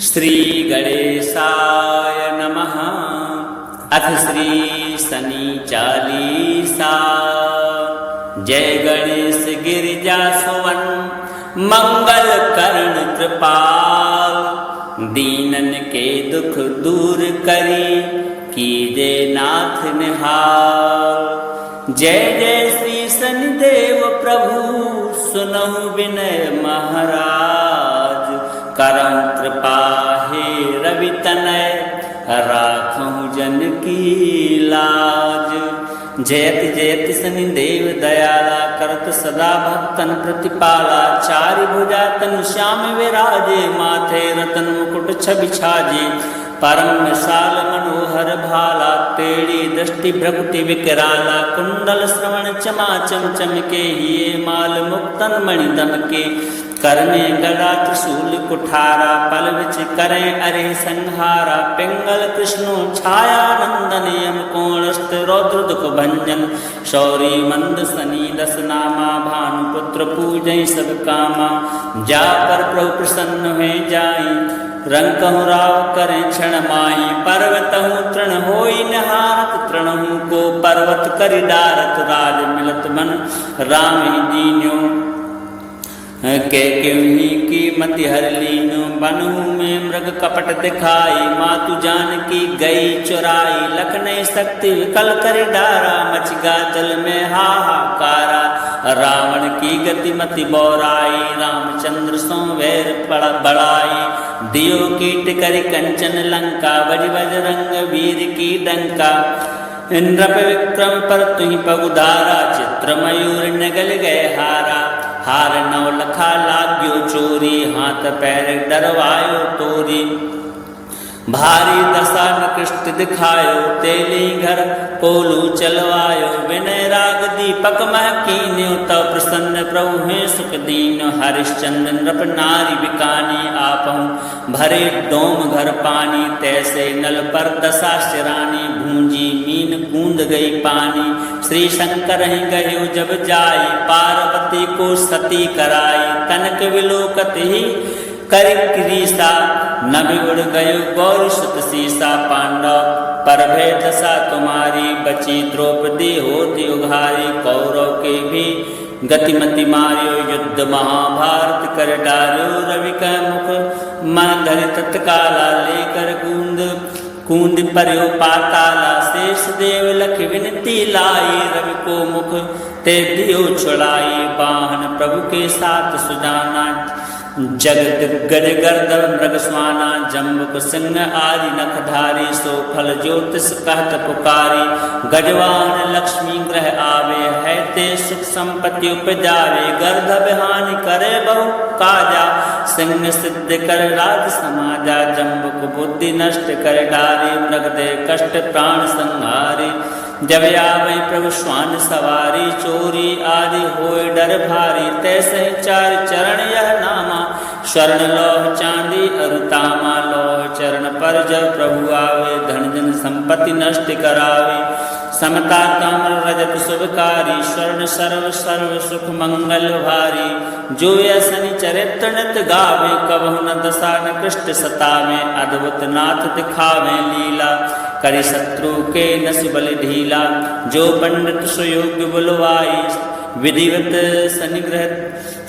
श्री गणेशाय नमः। अथ श्री शनि चालीसा। जय गणेश गिरिजा सुवन मंगल करण कृपाल। दीनन के दुख दूर करी कीजे नाथ निहाल। जय जय श्री शनिदेव प्रभु सुनहु विनय महाराज। करम कृपा हे रवि तनय राखहु जन की लाज। जयति जयति शनिदेव दयाला करत सदा भक्तन प्रतिपाला। चारि भुजा तनु श्याम विराजे माथे रतन मुकुट छवि छाजे। परम विशाल मनोहर भाला तेड़ी दृष्टि भ्रकुटि विकराला। कुंडल श्रवण चमा चम चमके हिये माल मुक्तन मणि दमके। कर में गदा त्रिशूल कुठारा पल विच करें अरे संहारा। पिंगल कृष्णो छाया नंदन यम कोणस्थ रौद्र दुख भंजन। शौरी मंद शनि दस नामा भानुपुत्र पूजय सब कामा। जा पर प्रभु प्रसन्न हुए जाई रंकहु राव करें क्षण माई। पर्वतहु तृण होई निहारत तृणहु को पर्वत करि डारत। राज मिलत मन राम ही दीन्यो के क्यों की मति हर लीनो। बनहु में मृग कपट दिखाई मातु जान की गई चुराई। लखनई शक्ति विकल करि डारा मचगा जल में हाहाकारा। रावण की गति मति बौराई रामचंद्र सो वैर बढ़ाई। दियो कीट करि कंचन लंका बज बज रंग वीर की डंका। इंद्रप विक्रम पर तुहि पगुधारा चित्र मयूर नगल गए हारा। हार नौ लखा लाग्यो चोरी हाथ पैर डरवायो तोरी। भारी दशा निकृष्ट दिखायो तेली घर पोलू चलवायो। विनय राग दीपक मह कीन्यो तव प्रसन्न प्रभु है सुख दीन्यो। हरिश्चंद्र नृप नारी बिकानी आपहु भरे डोम घर पानी। तैसे नल पर दशा शिरानी भूंजी मीन बूंद गई पानी। श्री शंकर ही गयो जब जाई पार्वती को सती कराई। कनक विलोकत ही कर क्रीसा न बिगड़ गयो गौरी सुत सीसा। पांडव पर भय दशा तुम्हारी बची द्रौपदी होती उघारी। कौरव के भी गतिमति मारियो युद्ध महाभारत कर डालो। रवि का मुख मन धरि तत्काला लेकर कूंद पर्यो पाताला। शेष देव लख विनती लाई रवि को मुख ते दियो छुड़ाई। वाहन प्रभु के साथ सुजाना जगत गज गर्दव मृग स्वाना। जम्बुक सिंह आदि नखधारी सो फल ज्योतिष कहत पुकारी। गजवान लक्ष्मी ग्रह आवे है ते सुख संपत्ति उपजावे। गर्दभ हानि करे बहु काजा सिंह सिद्ध कर राज समाजा। जम्बुक बुद्धि नष्ट कर डारी मृग दे कष्ट प्राण संहारी। जब आवे प्रभु श्वान सवारी चोरी आदि होए डर भारी। तैसे चार चरण यह नामा स्वर्ण लोह चांदी अरुतामा। लोह चरण पर जब प्रभु आवे धन जन संपत्ति नष्ट करावे। समता ताम्र रजत शुभकारी स्वर्ण सर्व सर्व सुख मंगल भारी। जो यह शनि चरित्र नित गावे कबहु न दशा न कृष्ट सतावे। अद्भुत नाथ दिखावे लीला करि शत्रु के नस बल ढीला। जो पंडित सुयोग्य बुलवाई विधिवत शनि ग्रह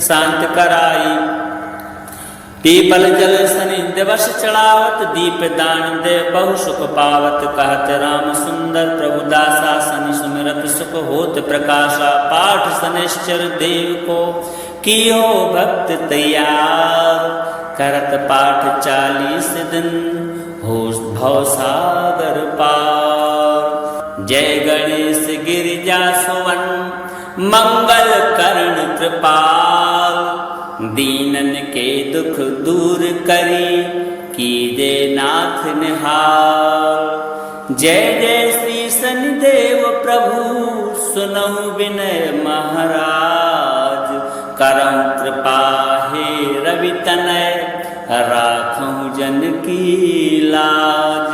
शांत कराई। पीपल जल शनि दिवस चढ़ावत दीप दान दे बहु सुख पावत। कहत राम सुंदर प्रभु दासा शनि सुमिरत सुख होत प्रकाशा। पाठ शनिश्चर देव को कियो भक्त तैयार। करत पाठ 40 दिन हो भव सागर पार। जय गणेश गिरिजा सुवन मंगल करण कृपाल। दीनन के दुख दूर करी कीजे नाथ निहाल। जय जय श्री शनिदेव प्रभु सुनहु विनय महाराज। करम कृपा हे रवि तनय राखहु जन की लाज।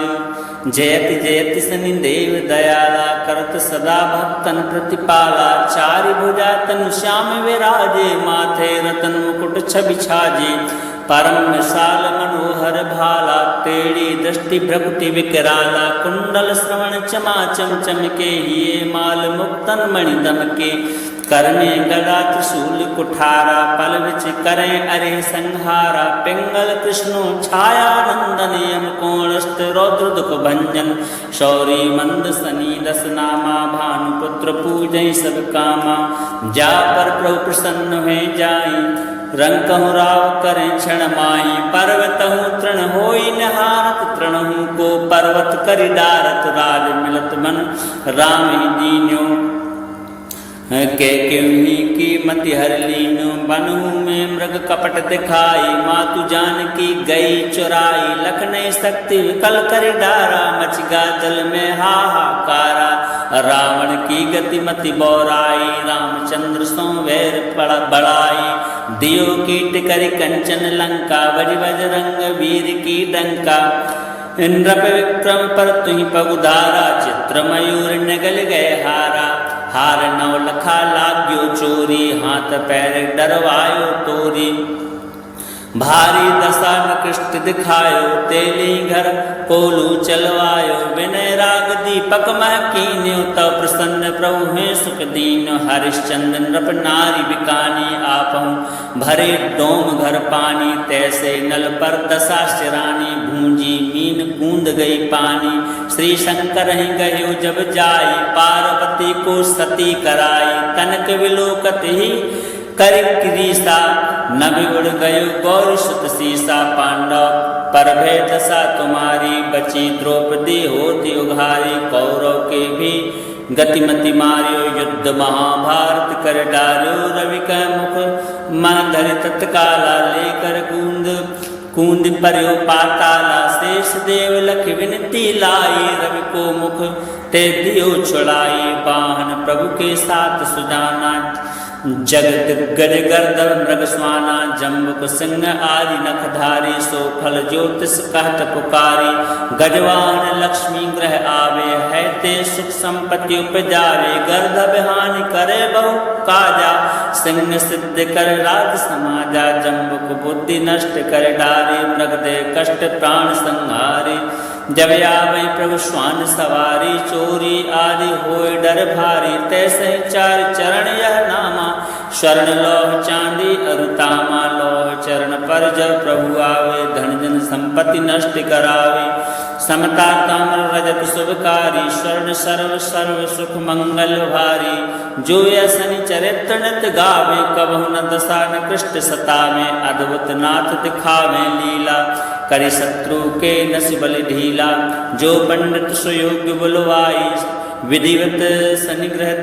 जयति जयति शनिदेव दयाला करत सदा भक्तन प्रतिपाला। चारि भुजा तनु श्याम विराजे माथे रतन मुकुट छवि छाजे। परम विशाल मनोहर भाला दृष्टि भ्रकुटि विकराला कुंडल श्रवण चमाचम चमके हिये माल मुक्तन मणि दमके करने गदा त्रिशूल कुठारा पल विच करें अरे संहारा पिंगल कृष्णो छाया नंदन यम कोणस्त रौद्र दुख भंजन शौरी मंद सनी दस नामा भानुपुत्र पूजय सब कामा जा पर प्रभु प्रसन्न हुए जाई रंकहु राव करें क्षण माई पर्वतहु तृण होई निहारत तृणहु को पर्वत करि डारत राज मिलत मन राम ही दीन्यो के क्यों की मति हर लीनो बनू में मृग कपट दिखाई मातु जान की गई चुराई लखने शक्ति विकल कर डारा मचगा जल में हाहाकारा रावण की गति मति बौराई रामचंद्र सो वैर बढ़ाई दियो कीट करि कंचन लंका बज बज रंग वीर की डंका इंद्र विक्रम पर तुहि पगुधारा चित्र मयूर निगल गए हारा हार नौ लखा लाग्यो चोरी हाथ पैर डरवायो तोरी भारी दशा निकृष्ट दिखायो तेली घर पोलू चलवायो विनय राग दीपक मह कीन्यो तव प्रसन्न प्रभु है सुख दीन हरिश्चंद्र नृप नारी बिकानी आपहु भरे डोम घर पानी तैसे नल पर दशा शिरानी भूंजी मीन बूंद गई पानी श्री शंकर ही गयो जब जाई पार्वती को सती कराई कनक विलोकत ही कर क्रीसा नभि उड़ गयो गौरी सुत सीसा पांडव पर भय दशा तुम्हारी बची द्रौपदी होती उघारी कौरव के भी गतिमति मारियो युद्ध महाभारत कर डालो रवि का मुख मन धर तत्काला लेकर कूंद पर्यो पाताला शेष देव लख विनती लाई रवि को मुख ते दियो छुड़ाई वाहन प्रभु के साथ सुजाना जगत गज गर्दव मृग स्वाना जम्बुक सिंह आदि नखधारी सो फल ज्योतिष कहत पुकारी गजवान लक्ष्मी ग्रह आवे है ते सुख संपत्ति उपजावे गर्दभ हानि करे बहु काजा सिंह सिद्ध कर राज समाजा जम्बुक बुद्धि नष्ट कर डारे मृग दे कष्ट प्राण संहारे जब आवे प्रभु श्वान सवारी चोरी आदि होए डर भारी तैसे चार चरण यह नामा शरण लोह चांदी अरुतामा लोह चरण पर जब प्रभु आवे धन जन संपत्ति नष्ट करावे समता ताम्र रजत शुभकारी स्वर्ण सर्व सर्व सुख मंगल भारी जो यशनि चरित्र नित गावे कबहु न दशा न कृष्ट सतावे अद्भुत नाथ दिखावे लीला करि शत्रु के नस बल ढीला जो पंडित सुयोग्य बुलवाई विधिवत सनिग्रह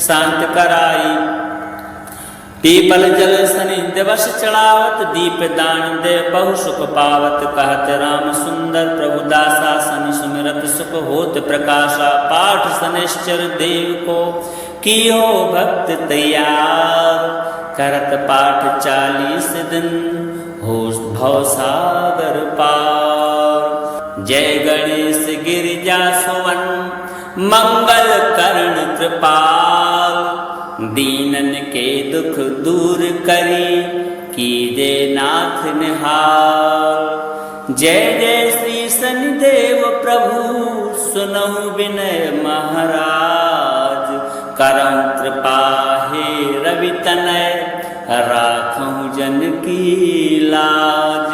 शांत कराई पीपल जल सनि दिवस चढ़ावत दीप दान दे बहु सुख पावत कहत राम सुंदर प्रभु दासा सनि सुमिरत सुख होत प्रकाशा पाठ सनिश्चर देव को कियो भक्त तैयार करत पाठ 40 दिन हो भव सागर पार जय गणेश गिरिजा सुवन मंगल करण कृपाल दीनन के दुख दूर करी कीजे नाथ निहाल जय जय श्री शनिदेव प्रभु सुनहु विनय महाराज करम कृपा हे रवि तनय राखहु जन की लाज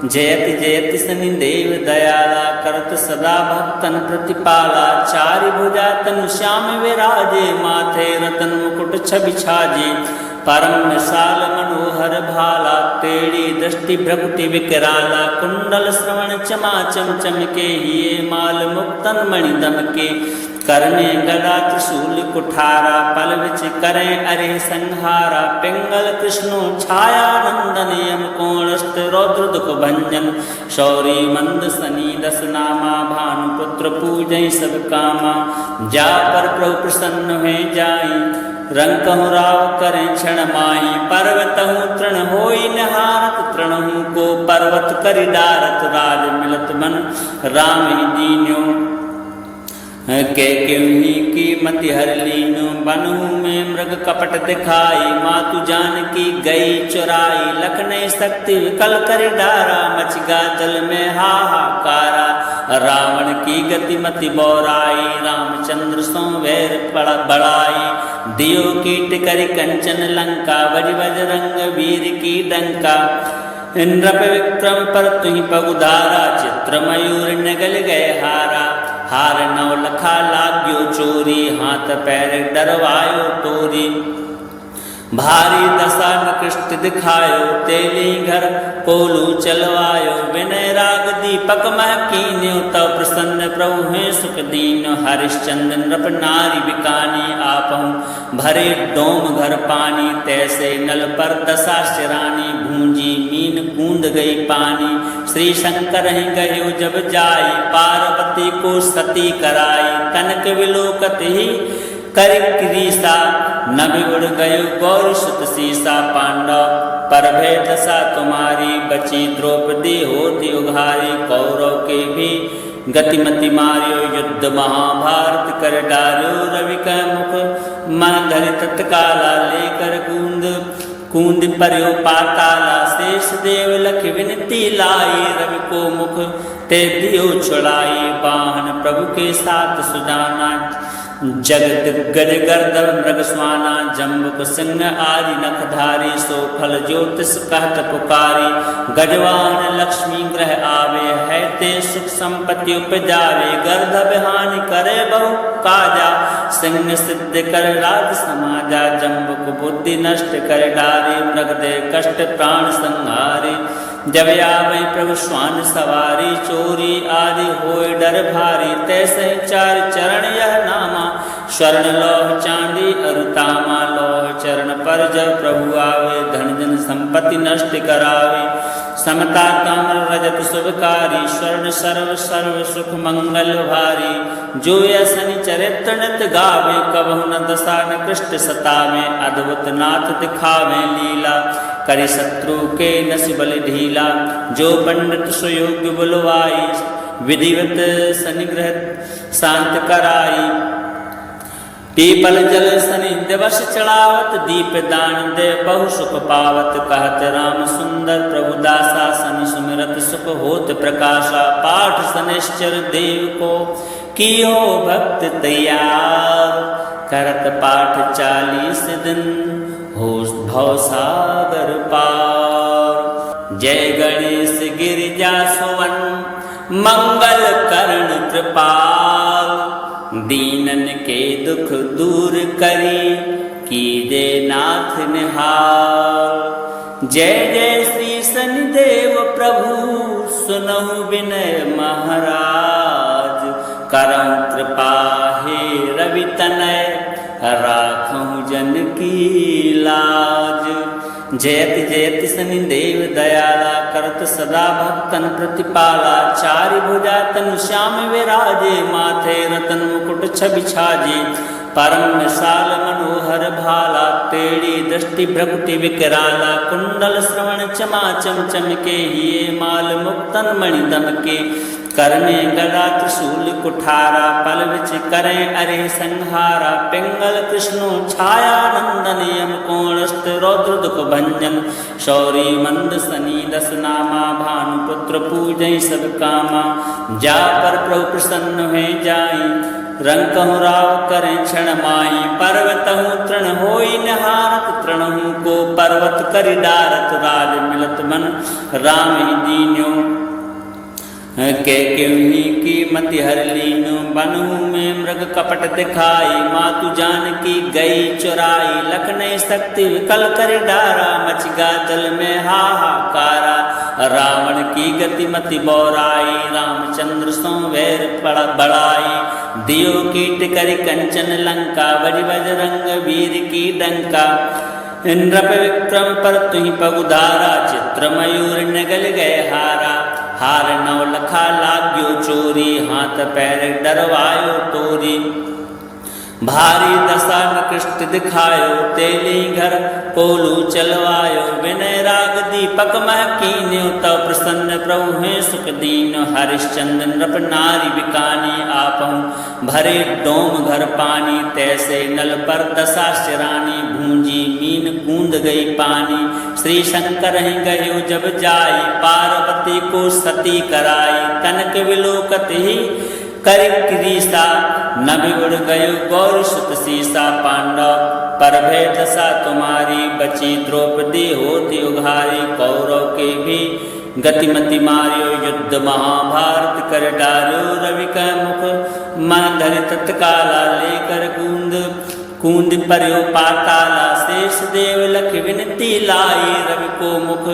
जयति जयति शनिदेव दयाला करत सदा भक्तन प्रतिपाला चारि भुजा तनु श्याम विराजे माथे रतन मुकुट छवि छाजे परम विशाल मनोहर भाला टेढ़ी दृष्टि भ्रकुटि विकराला कुंडल श्रवण चमाचम चमके हिये माल मुक्तन मणि दमके करने गदा त्रिशूल कुठारा पल विच करें अरे संहारा पिंगल कृष्णो छाया नंदन यम कोणस्त रौद्र दुख भंजन शौरी मंद सनी दस नामा भानुपुत्र पूजय सब कामा जा पर प्रभु प्रसन्न हुए जाई रंकहु राव करें क्षण माही पर्वतहु तृण होई निहारत तृणहु को पर्वत करि डारत राज मिलत मन राम ही दीन्यो के क्यों की मति हर लीनो बनू में मृग कपट दिखाई मातु जान की गई चुराई लखने शक्ति विकल कर डारा मचगा जल में हाहाकारा रावण की गति मति बौराई, रामचंद्र सो वैर बढ़ाई। दियो कीट करि कंचन लंका, बज बजरंग वीर की डंका। नृप विक्रम पर तुहि पगुधारा, चित्र मयूर नगल गए हारा। हार नौ लखा लाग्यो चोरी, हाथ पैर डरवायो तोरी। भारी दशा निकृष्ट दिखायो, तेली घर पोलू चलवायो। विनय राग दीपक मह कीन्यो, तब प्रसन्न प्रभु हैं सुख दीन्यो। हरिश्चंद्र नृप नारी बिकानी, आपहु भरे डोम घर पानी। तैसे नल पर दशा शिरानी, भूंजी मीन कूंद गई पानी। श्री शंकर ही गयो जब जाई, पार्वती को सती कराई। कनक विलोकत ही कर क्रीसा, नभि उड़ गयो गौरी सुत सीसा। पांडव पर भय दशा तुम्हारी, बची द्रौपदी होती उघारी। कौरव के भी गतिमति मारियो, युद्ध महाभारत कर डालो। रवि का मुख मन धरि तत्काला, लेकर कूंद पर्यो पाताला। शेष देव लख विनती लाई, रवि को मुख ते दियो छुड़ाई। वाहन प्रभु के साथ सुजाना, जगत गज गर्दव मृग स्वाना। जम्बुक सिंह आदि नखधारी, सो फल ज्योतिष कहत पुकारी। गजवान लक्ष्मी ग्रह आवे, है ते सुख संपत्ति उपजावे। गर्दभ हानि करे बहु काजा, सिंह सिद्ध कर राज समाजा। जम्बुक बुद्धि नष्ट कर डारे, मृग दे कष्ट प्राण संहारे। जब आवे प्रभु स्वान सवारी, चोरी आदि होय डर भारी। तैसे चार चरण यह नामा, स्वर्ण लौह चांदी अरुतामा। लौह चरण पर जब प्रभु आवे, धन जन संपत्ति नष्ट करावे। समता ताम्र रजत शुभकारी, स्वर्ण सर्व सर्व सुख मंगल भारी। जो यशनि चरित्र नित गावे, कबहु न दशा न कृष्ट सतावे। अद्भुत नाथ दिखावे लीला, करि शत्रु के नस बल ढीला। जो पंडित सुयोग्य बुलवाई, विधिवत सनिग्रह शांत कराई। पीपल जल सनि दिवस चढ़ावत, दीप दान दे बहु सुख पावत। कहत राम सुंदर प्रभु दासा, सनि सुमिरत सुख होत प्रकाशा। पाठ सनिश्चर देव को कियो भक्त तैयार, करत पाठ 40 दिन हो भव सागर पार। जय गणेश गिरिजा सुवन, मंगल कर्ण कृपाल। दीनन के दुख दूर करी, कीजे नाथ निहाल। जय जय श्री शनिदेव प्रभु, सुनहु विनय महाराज। करम कृपा हे रवि तनय, राखहु जन की लाज। जयति जयति शनिदेव दयाला, करत सदा भक्तन प्रतिपाला। चारि भुजा तनु श्याम विराजे, माथे रतन मुकुट छवि छाजे। परम विशाल मनोहर भाला, टेढ़ी दृष्टि भ्रकुटि विकराला। कुंडल श्रवण चमा चम चमके, हिये माल मुक्तन मणि दमके। करने गदा त्रिशूल कुठारा, पल विच करें अरे संहारा। पिंगल कृष्णो छाया नंदन, यम कोणस्थ रौद्र दुख भंजन। शौरी मंद सनी दस नामा, भानुपुत्र पूजय सब कामा। जा पर प्रभु प्रसन्न है जाई, रंकहु राव करें क्षण माई। पर्वतहु तृण होई निहारत, तृणहु को पर्वत करि डारत। राज मिलत मन राम ही दीन्यो, के क्यों की मति हर लीनो। बनहु में मृग कपट दिखाई, मातु जानकी गई चुराई। लखनऊ शक्ति विकल कर डारा, मच गा जल में हाहाकारा। रावण की गति मति बौराई, रामचंद्र सो वैर बढ़ाई। दियो कीट करि कंचन लंका, बज बजरंग वीर की डंका। नृप विक्रम पर तुहि पगुधारा, चित्र मयूर नगल गए हारा। हार नौ लखा लाग्यो चोरी, हाथ पैर डरवायो तोरी। भारी दशा निकृष्ट दिखायो, तेली घर कोलू चलवायो, विनय राग दीपक मह कीन्यो, तब प्रसन्न प्रभु हैं सुख दीन। हरिश्चंद्र नृप नारी बिकानी, आपहु भरे डोम घर पानी, तैसे नल पर दशा शिरानी, भूंजी मीन कूंद गई पानी। श्री शंकर ही गयो जब जाई, पार्वती को सती कराई, तनक विलोकत ही कर क्रीसा, नभि उड़ गयो गौरी सुत सीसा। पांडव पर भय दशा तुम्हारी, बची द्रौपदी होती उघारी, कौरव के भी गतिमति मार्यो, युद्ध महाभारत कर डार्यो, रवि का मुख मन धर तत्काला, लेकर कूंद पर्यो पाताला, शेष देव लख विनती लाई, रवि को मुख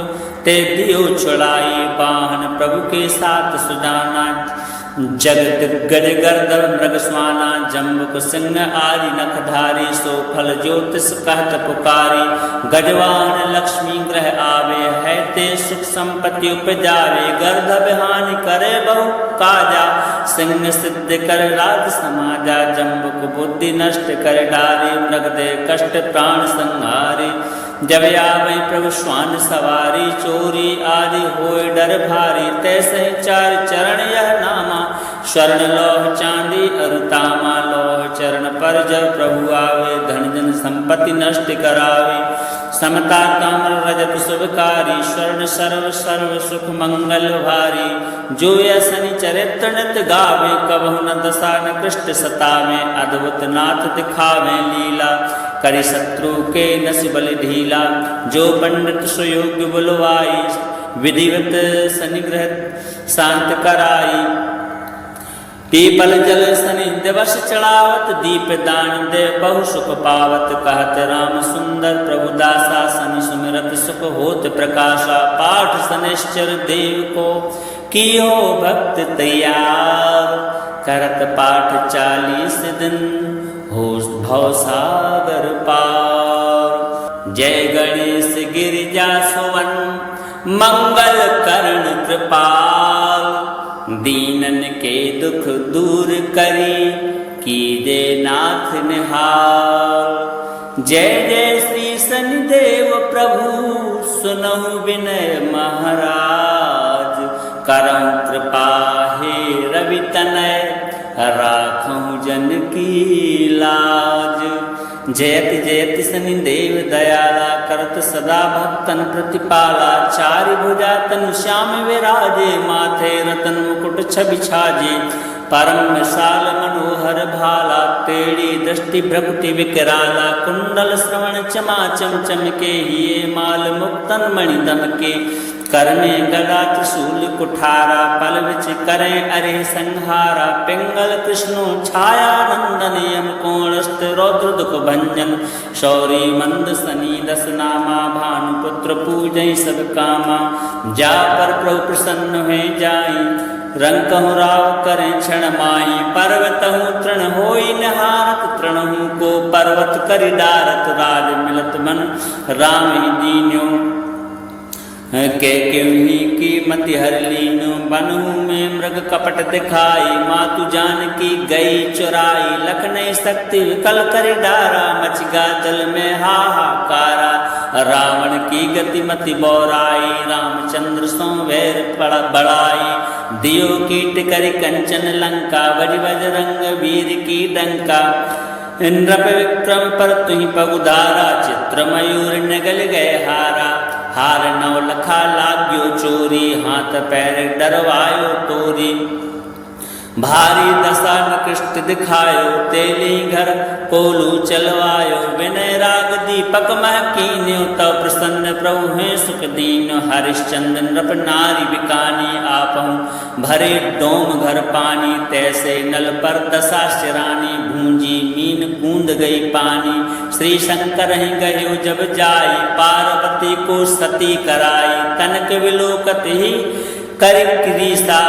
ते दियो छुड़ाई, वाहन प्रभु के साथ सुजाना, जगत गज गर्दव मृग स्वाना, जम्बुक सिंह आदि नखधारी, सो फल ज्योतिष कहत पुकारी, गजवान लक्ष्मी ग्रह आवे, है ते सुख संपत्ति उपजावे, गर्दभ हानि करे बहु काजा, सिंह सिद्ध कर राज समाजा, जम्बुक बुद्धि नष्ट कर डारे, मृग दे कष्ट प्राण संहारे, जब आवे प्रभु श्वान सवारी, चोरी आदि होए डर भारी, तैसे चार चरण यह नामा, स्वर्ण लोह चांदी अरुतामा, लोह चरण पर जब प्रभु आवे, धन जन संपत्ति नष्ट करावे, समता ताम्र रजत शुभकारी, स्वर्ण सर्व सर्व सुख मंगल भारी, जो यह शनि चरित्र नित गावे, कबहु न दशा न कृष्ट सतावे, अद्भुत नाथ दिखावे लीला, करि शत्रु के नस बल ढीला, जो पंडित सुयोग्य बुलवाई, विधिवत शनिग्रह शांत कराई, पीपल जल शनि दिवस चढ़ावत, दीप दान दे बहु सुख पावत, कहत राम सुंदर प्रभु दासा, शनि सुमिरत सुख होत प्रकाशा, पाठ शनिश्चर देव को कियो भक्त तैयार, करत पाठ 40 दिन हो भव सागर पार। जय गणेश गिरिजा सुवन, मंगल कर्ण कृपाल, दीनन के दुख दूर करी, कीजे नाथ निहाल। जय जय श्री शनिदेव प्रभु, सुनहु विनय महाराज, करम कृपा हे रवि तनय, राखहु जन की लाज। जयति जयति शनिदेव दयाला, करत सदा भक्तन प्रतिपाला, चारि भुजा तनु श्याम विराजे, माथे रतन मुकुट छवि छाजे, परम विशाल मनोहर भाला, टेढ़ी दृष्टि भ्रकुटि विकराला, कुंडल श्रवण चमा चम चमके, हिये माल मुक्तन मणि दमके, कर में गदा त्रिशूल कुठारा, पल विच करें अरे संहारा, पिंगल कृष्णो छाया नंदन, यम कोणस्थ रौद्र दुख भंजन, शौरी मंद शनि दस नामा, भानुपुत्र पूजय सब कामा, जा पर प्रभु प्रसन्न है जाई, रंकहु राव करें क्षण माई, पर्वतहु तृण होई निहारत, तृणहु को पर्वत करि डारत, राज मिलत मन राम ही दीन्यो, के क्यों की मति हर लीनो, बनहु में मृग कपट दिखाई, मातु जानकी गई चुराई, लखनई शक्ति विकल कर डारा, मचगा जल में हाहाकारा, रावण की गति मति बौराई, रामचंद्र सो वैर बढ़ाई, दियो कीट करि कंचन लंका, बज बजरंग वीर की डंका, नृप विक्रम पर तुहि पगुधारा, चित्र मयूर नगल गए हारा, हार नव लखा लाग्यो चोरी, हाथ पैर डरवायो तोरी, भारी दशा निकृष्ट दिखायो, तेली घर कोलू चलवायो, विनय राग दीपक मह कीन्यो, तब प्रसन्न प्रभु हैं सुख दीन। हरिश्चंद्र नृप नारी बिकानी, आपहु भरे डोम घर पानी, तैसे नल पर दशा शिरानी, भूंजी मीन कूंद गई पानी, श्री शंकर ही गयो जब जाई, पार्वती को सती कराई, तनक विलोकत ही कर क्रीसा,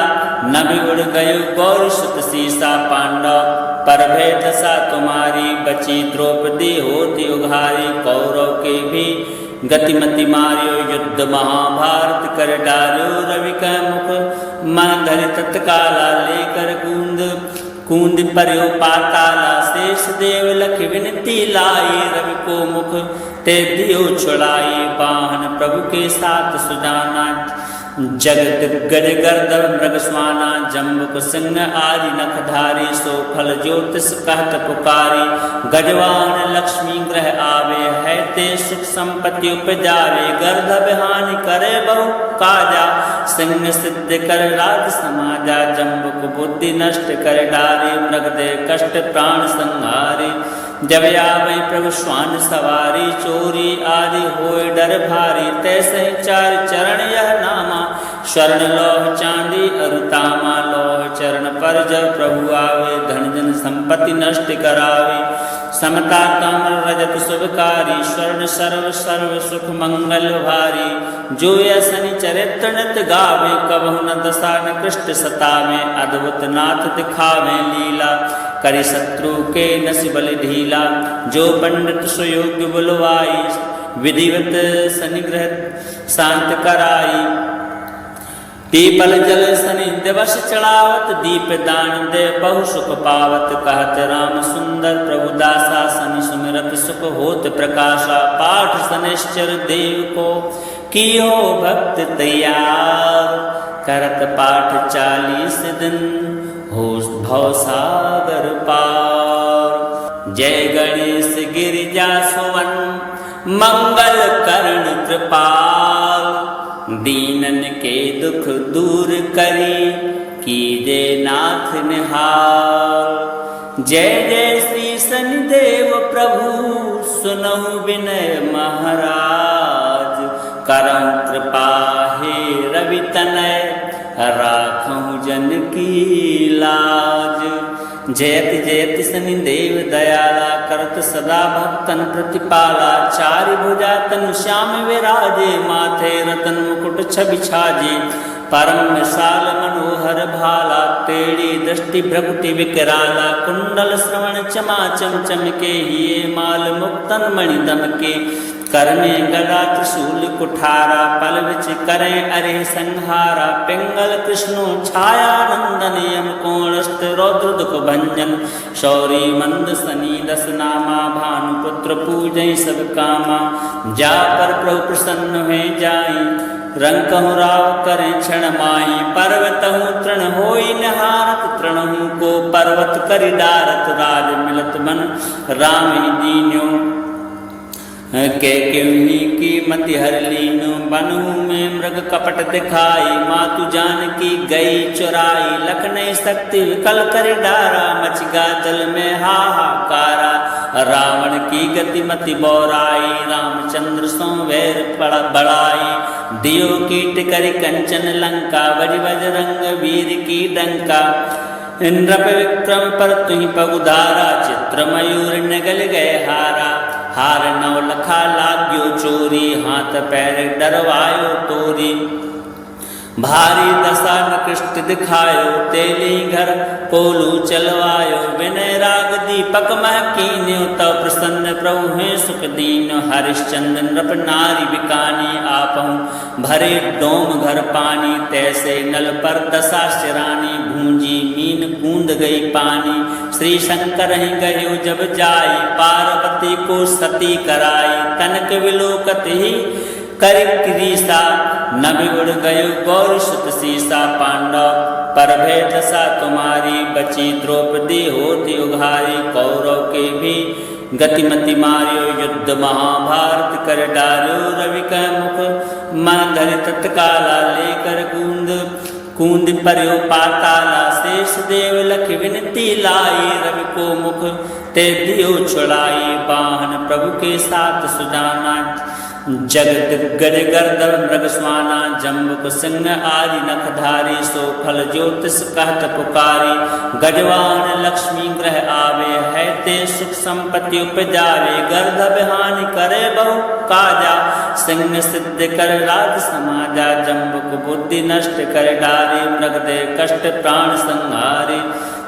नभि उड़ गयो गौरी सुत सीसा, पांडव पर भय दशा तुम्हारी, बची द्रौपदी होती उघारी, कौरव के भी गतिमति मार्यो, युद्ध महाभारत कर डार्यो, रवि का मुख मन धर तत्काला, लेकर कूंद कूंद पर्यो पाताला शेष देव लख विनती लाई रवि को मुख ते दियो छुड़ाई वाहन प्रभु के साथ सुजाना जगत गज गर्दव मृग स्वाना जम्बुक सिंह आदि नखधारी सो फल ज्योतिष कहत पुकारी गजवान लक्ष्मी ग्रह आवे है ते सुख संपत्ति उपजावे गर्दभ हानि करे बहु काजा सिंह सिद्ध कर राज समाजा जम्बुक बुद्धि नष्ट कर डारे मृग दे कष्ट प्राण संहारे जब आवे प्रभु श्वान सवारी चोरी आदि होए डर भारी तैसे चार चरण यह नामा स्वर्ण लोह चांदी अरुतामा लोह चरण पर जब प्रभु आवे धन जन संपत्ति नष्ट करावे समता कमल रजत शुभकारी स्वर्ण सर्व सर्व सुख मंगल भारी जो यशनि चरित्र नित गावे कबहु न दशा न कृष्ट सतावे अद्भुत नाथ दिखावे लीला करि शत्रु के नसि बल ढीला जो पंडित सुयोग्य बुलवाई विधिवत सनिग्रह शांत कराई पीपल जल सनि दिवस चढ़ावत दीप दान दे बहु सुख पावत कहत राम सुंदर प्रभु दासा सनि सुमिरत सुख होत प्रकाशा पाठ सनिश्चर देव को कियो भक्त तैयार करत पाठ 40 दिन हो भव सागर पार जय गणेश गिरिजा सुवन मंगल कर्ण कृपाल दीनन के दुख दूर करी कीजे नाथ निहाल जय जय श्री शनिदेव प्रभु सुनहु विनय महाराज करम कृपा हे रवि तनय राखहु जन की लाज जयति जयति शनिदेव दयाला करत सदा भक्तन प्रतिपाला चारि भुजा तनु श्याम विराजे माथे रतन मुकुट छवि छाजे परम विशाल मनोहर भाला टेढ़ी दृष्टि भ्रकुटि विकराला कुंडल श्रवण चमा चम चमके हिये माल मुक्तन मणि दमके कर में गदा त्रिशूल कुठारा पल विच करें अरे संहारा पिंगल कृष्णो छाया नंदन यम कोणस्त रौद्र दुख भंजन शौरी मंद सनी दस नामा भानुपुत्र पूजय सब कामा जा पर प्रभु प्रसन्न है जाई रंग कहु राव करें क्षण माही पर्वतहु तृण होई निहारत तृणहु को पर्वत करि डारत राज मिलत मन राम ही दीन्यो के क्यों की मति हर लीनो बनहु में मृग कपट दिखाई मातु जान की गई चुराई लखनई शक्ति विकल कर डारा मचगा जल में हाहाकारा रावण की गति मति बौराई रामचंद्र सो वैर बढ़ाई दियो कीट करि कंचन लंका बज बजरंग वीर की डंका इंद्रप विक्रम पर तुहि पगुधारा चित्र मयूर नगल गए हारा हार नव लखा लाग्यो चोरी हाथ पैर डरवायो तोरी भारी दशा निकृष्ट दिखायो तेली घर पोलू चलवायो विनय राग दीपक मह कीन्यो तव प्रसन्न प्रभु है सुख दीन हरिश्चंद्र नृप नारी बिकानी आपहु भरे डोम घर पानी तैसे नल पर दशा शिरानी भूंजी मीन बूंद गई पानी श्री शंकर ही गयो जब जाई पार्वती को सती कराई तनक विलोकत ही कर क्रीसा नभि उड़ गयो गौर सुत सीसा पांडव पर भय दशा तुम्हारी बची द्रौपदी होती उघारी कौरव के भी गतिमति मार्यो युद्ध महाभारत कर डार्यो रवि का मुख माधर तत्काला लेकर कूंद पर्यो पाताला शेष देव लख विनती लाई रवि को मुख ते दियो छुड़ाई वाहन प्रभु के साथ सुजाना जगत गज गर्दव मृग स्वाना जम्बुक सिंह आदि नखधारी सो फल ज्योतिष कहत पुकारी गजवान लक्ष्मी ग्रह आवे है ते सुख संपत्ति उपजावे गर्दभ हानि करे बहु काजा सिंह सिद्ध कर राज समाजा जम्बुक बुद्धि नष्ट कर डारे मृग दे कष्ट प्राण संहारे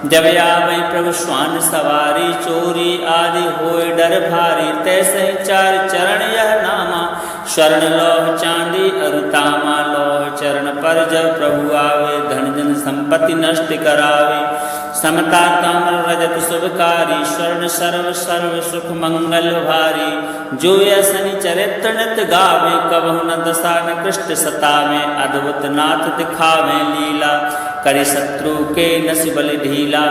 जब आवे प्रभु श्वान सवारी चोरी आदि होए डर भारी तैसे चार चरण यह नामा स्वर्ण लोह चांदी अरुतामा लोह चरण पर जब प्रभु आवे धन जन संपत्ति नष्ट करावे समता ताम्र रजत शुभकारी स्वर्ण सर्व सर्व सुख मंगल भारी। जो यह शनि चरित्र नित गावे कबहु न दशा न कृष्ट सतावे। अद्भुत नाथ दिखावे लीला करि शत्रु के नस बल ढीला।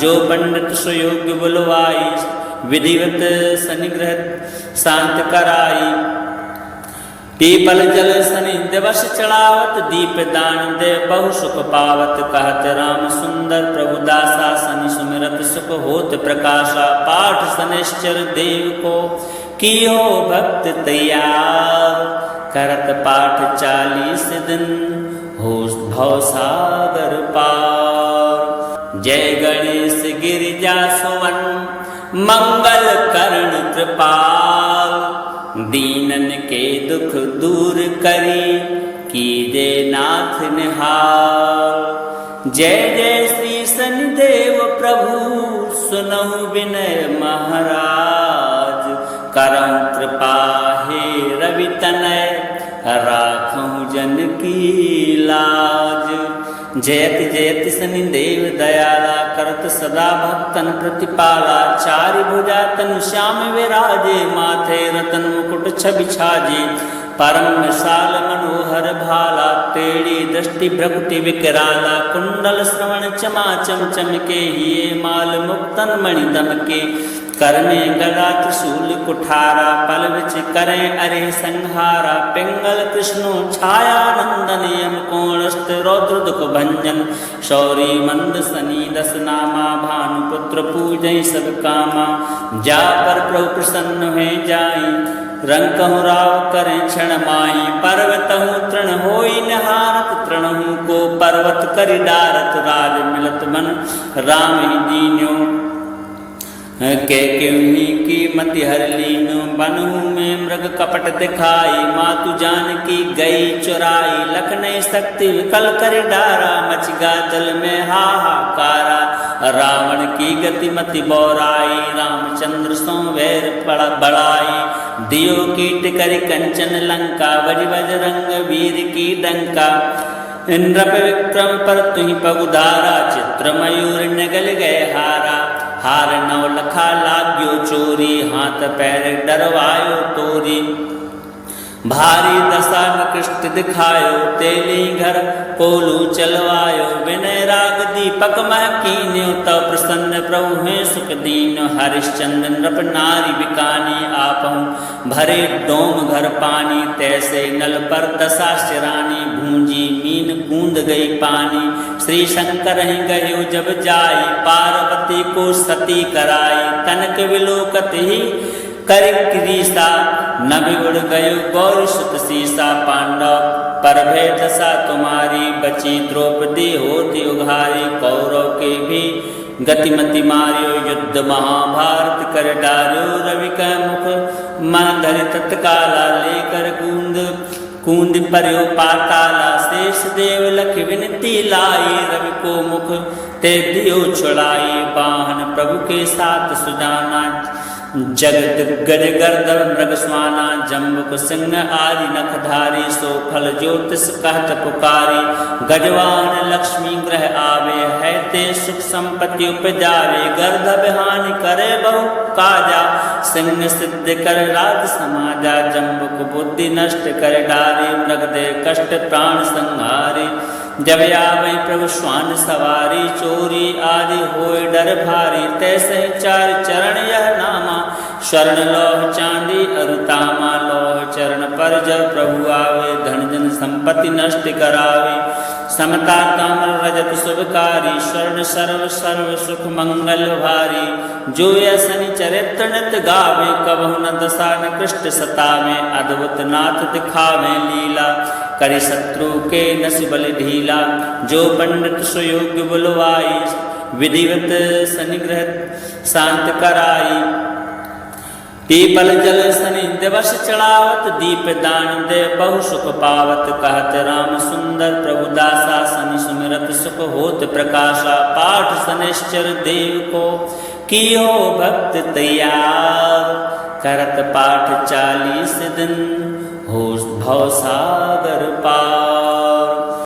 जो पंडित सुयोग्य बुलवाई विधिवत शनिग्रह शांत कराई। पीपल जल शनि दिवस चढ़ावत दीप दान दे बहु सुख पावत। कहत राम सुंदर प्रभु दासा शनि सुमिरत सुख होत प्रकाशा। पाठ शनिश्चर देव को कियो भक्त तैयार। करत पाठ 40 दिन हो भव सागर पार। जय गणेश गिरिजा सुवन मंगल करण कृपाल। दीनन के दुख दूर करी कीजे नाथ निहाल। जय जय श्री शनिदेव प्रभु सुनहु विनय महाराज। करम कृपा हे रवि तनय राखहु जन की लाज। जयति जयति शनिदेव दयाला करत सदा भक्तन प्रतिपाला। चारि भुजा तनु श्याम विराजे माथे रतन मुकुट छवि छाजे। परम विशाल मनोहर भाला टेढ़ी दृष्टि भ्रकुटि विकराला। कुंडल श्रवण चमा चम चमके हिये माल मुक्तन मणि दमके। कर में गदा त्रिशूल कुठारा पल विच करें अरे संहारा। पिंगल कृष्णो छाया नंदन यम कोणस्थ रौद्र दुख भंजन। शौरी मंद शनि दस नामा भानुपुत्र पूजय सब कामा। जा पर प्रभु प्रसन्न हुए जाई रंकहु राव करें क्षण माही। पर्वतहु तृण होई निहारत तृणहु को पर्वत करि डारत। राज मिलत मन राम ही दीन्यो के क्यों की मति हर लीनो। बनहु में मृग कपट दिखाई मातु जान की गई चुराई। लखनऊ शक्ति विकल कर डारा मचगा जल में हाहाकारा। रावण की गति मति बौराई रामचंद्र सो वैर बढ़ाई। दियो कीट करि कंचन लंका बज बजरंग वीर की डंका। इंद्रप विक्रम पर तुहि पगुधारा चित्र मयूर नगल गए हारा। हार नौ लखा लाग्यो चोरी हाथ पैर डरवायो तोरी। भारी दशा निकृष्ट दिखायो तेली घर कोलू चलवायो। विनय राग दीपक मह कीन्यो तव प्रसन्न प्रभु हैं सुख दीन। हरिश्चंद्र नृप नारी बिकानी आपहु भरे डोम घर पानी। तैसे नल पर दशा शिरानी भूंजी मीन कूंद गई पानी। श्री शंकर ही गयो जब जाई पार्वती को सती कराई। तनक विलोकत ही कर क्रीसा न बिगड़ गयो गौर सुत सीसा। पांडव पर भय दशा तुम्हारी बची द्रौपदी होती उघारी। कौरव के भी गतिमति मार्यो युद्ध महाभारत कर डार्यो। रवि का मुख मह तत्काला लेकर कूंद पर्यो पाताला। शेष देव लख विनती लाई रवि को मुख ते दियो छुड़ाई। वाहन प्रभु के साथ सुजाना जगत गज गर्दव मृग स्वाना। जम्बुक सिंह आदि नखधारी सो फल ज्योतिष कहत पुकारी। गजवान लक्ष्मी ग्रह आवे है ते सुख संपत्ति उपजावे। गर्दभ हानि करे बहु काजा सिंह सिद्ध कर राज समाजा। जम्बुक बुद्धि नष्ट कर डारे मृग दे कष्ट प्राण संहारे। जब आवे प्रभु श्वान सवारी चोरी आदि होए डर भारी। तैसे चार चरण यह नामा स्वर्ण लोह चांदी अरुतामा। लोह चरण पर जब प्रभु आवे धन जन संपत्ति नष्ट करावे। समता ताम्र रजत शुभकारी स्वर्ण सर्व सर्व सुख मंगल भारी। जो यह शनि चरित्र नित गावे कबहु न दशा न कृष्ट सतावे। अद्भुत नाथ दिखावे लीला करि शत्रु के नस बल ढीला। जो पंडित सुयोग्य बुलवाई विधिवत शनिग्रह शांत कराई। पीपल जल शनि दिवस चढ़ावत दीप दान दे बहु सुख पावत। कहत राम सुंदर प्रभु दासा शनि सुमिरत सुख होत प्रकाशा। पाठ शनिश्चर देव को कियो भक्त तैयार। करत पाठ 40 दिन हो भव सागर पार।